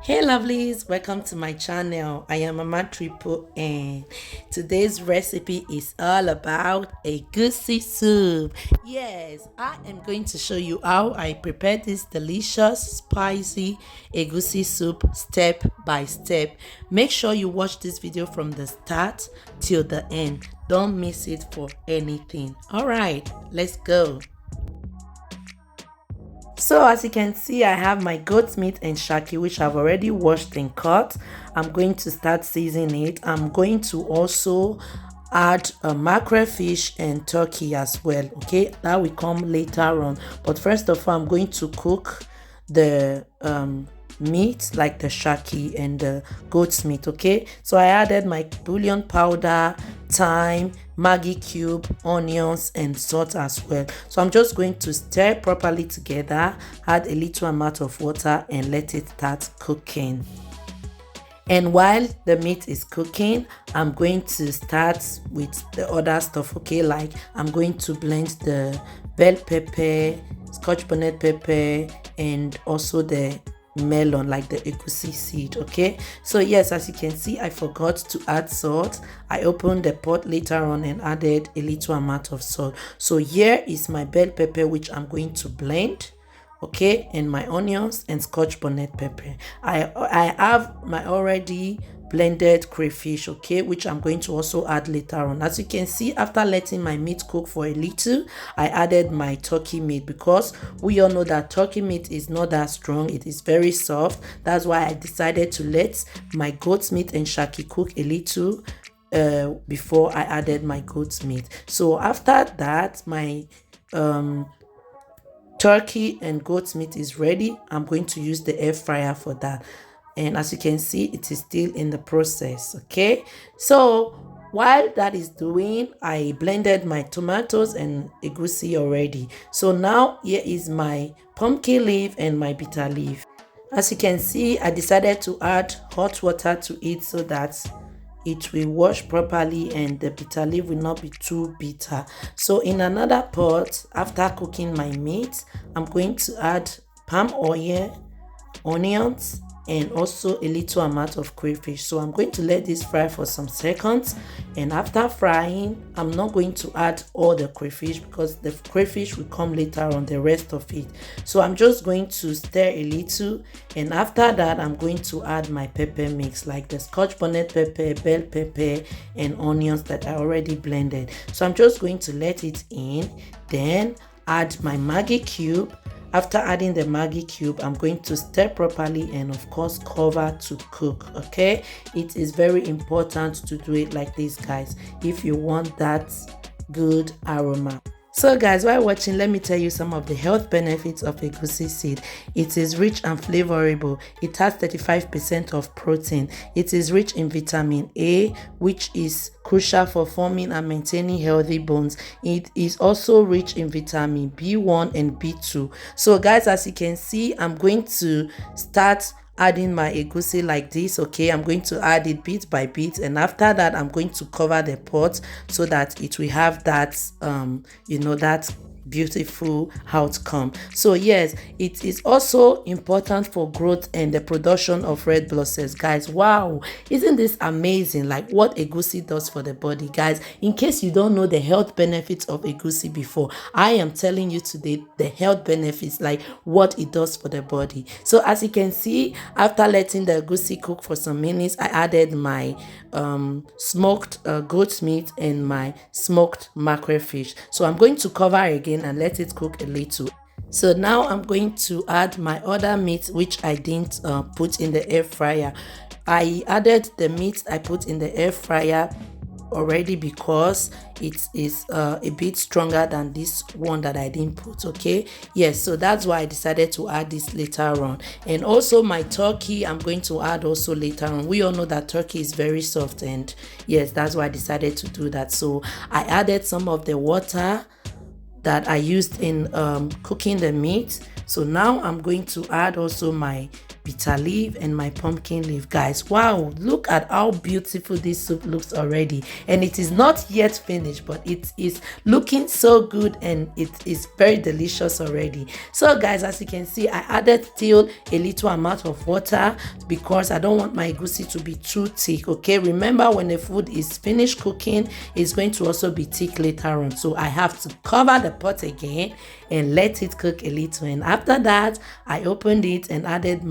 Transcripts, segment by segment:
Hey lovelies, welcome to my channel. I am Mama Triple and today's recipe is all about egusi soup. Yes, I am going to show you how I prepare this delicious spicy egusi soup step by step. Make sure you watch this video from the start till the end. Don't miss it for anything. All right, let's go. So as you can see, I have my goat meat and shaki, which I've already washed and cut. I'm going to start seasoning it. I'm going to also add a mackerel fish and turkey as well. Okay, that will come later on. But first of all, I'm going to cook the meat, like the shaki and the goat's meat. Okay, so I added my bouillon powder, thyme, Maggi cube, onions and salt as well. So I'm just going to stir properly together, add a little amount of water and let it start cooking. And while the meat is cooking, I'm going to start with the other stuff. Okay, like I'm going to blend the bell pepper, Scotch bonnet pepper and also the melon, like the egusi seed. Okay, so yes, as you can see, I forgot to add salt. I opened the pot later on and added a little amount of salt. So here is my bell pepper, which I'm going to blend. Okay, and my onions and Scotch bonnet pepper. I have my already blended crayfish, okay, which I'm going to also add later on. As you can see, after letting my meat cook for a little, I added my turkey meat, because we all know that turkey meat is not that strong. It is very soft. That's why I decided to let my goat's meat and shaki cook a little before I added my goat's meat. So after that, my turkey and goat's meat is ready. I'm going to use the air fryer for that. And as you can see, it is still in the process. Okay, so while that is doing, I blended my tomatoes and egusi already. So now here is my pumpkin leaf and my bitter leaf. As you can see, I decided to add hot water to it so that it will wash properly and the bitter leaf will not be too bitter. So in another pot, after cooking my meat, I'm going to add palm oil, onions and also a little amount of crayfish. So I'm going to let this fry for some seconds, and after frying, I'm not going to add all the crayfish because the crayfish will come later on, the rest of it. So I'm just going to stir a little, and after that I'm going to add my pepper mix, like the Scotch bonnet pepper, bell pepper and onions that I already blended. So I'm just going to let it in, then add my Maggi cube. After adding the Maggi cube, I'm going to stir properly and of course cover to cook. Okay, it is very important to do it like this, guys, if you want that good aroma. So guys, while watching, let me tell you some of the health benefits of egusi seed. It is rich and flavorable. It has 35% of protein. It is rich in vitamin A, which is crucial for forming and maintaining healthy bones. It is also rich in vitamin B1 and B2. So guys, as you can see, I'm going to start adding my egusi like this. Okay, I'm going to add it bit by bit, and after that I'm going to cover the pot so that it will have that that beautiful outcome. So yes, it is also important for growth and the production of red blood cells. Guys, wow, isn't this amazing, like what egusi does for the body? Guys, in case you don't know the health benefits of egusi before, I am telling you today the health benefits, like what it does for the body. So as you can see, after letting the egusi cook for some minutes, I added my smoked goat meat and my smoked mackerel fish. So I'm going to cover again and let it cook a little. So now I'm going to add my other meat, which I didn't put in the air fryer. I added the meat I put in the air fryer already because it is a bit stronger than this one that I didn't put. Okay, yes, so that's why I decided to add this later on. And also my turkey, I'm going to add also later on. We all know that turkey is very soft, and yes, that's why I decided to do that. So I added some of the water that I used in cooking the meat. So now I'm going to add also my bitter leaf and my pumpkin leaf. Guys, wow, look at how beautiful this soup looks already, and it is not yet finished, but it is looking so good and it is very delicious already. So guys, as you can see, I added still a little amount of water because I don't want my egusi to be too thick. Okay, remember, when the food is finished cooking, it's going to also be thick later on, so I have to cover the pot again and let it cook a little. And after that, I opened it and added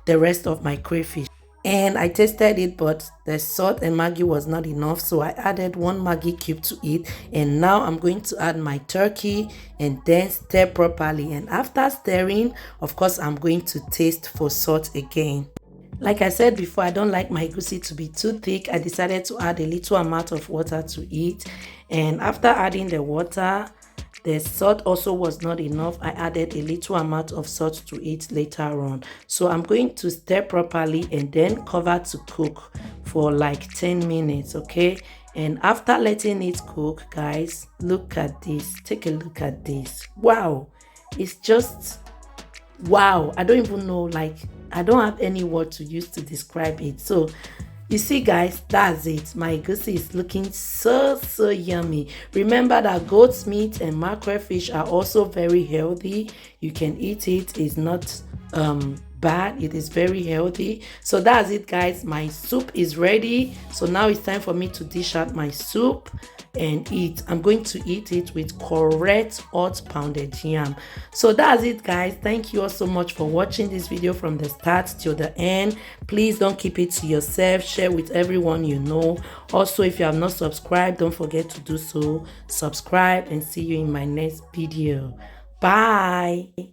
the rest of my crayfish, and I tasted it, but the salt and Maggi was not enough, so I added 1 Maggi cube to it. And now I'm going to add my turkey and then stir properly. And after stirring, of course, I'm going to taste for salt again. Like I said before, I don't like my egusi to be too thick. I decided to add a little amount of water to it, and after adding the water, the salt also was not enough. I added a little amount of salt to it later on. So I'm going to stir properly and then cover to cook for like 10 minutes, okay? And after letting it cook, guys, look at this. Take a look at this. Wow, it's just wow. I don't even know, like, I don't have any word to use to describe it. So you see, guys, that's it. My egusi is looking so yummy. Remember that goat's meat and mackerel fish are also very healthy. You can eat it. It's not bad. It is very healthy. So that's it, guys. My soup is ready. So now it's time for me to dish out my soup and eat. I'm going to eat it with correct hot pounded yam. So that's it, guys. Thank you all so much for watching this video from the start till the end. Please don't keep it to yourself. Share with everyone you know. Also, if you have not subscribed, don't forget to do so. Subscribe, and see you in my next video. Bye.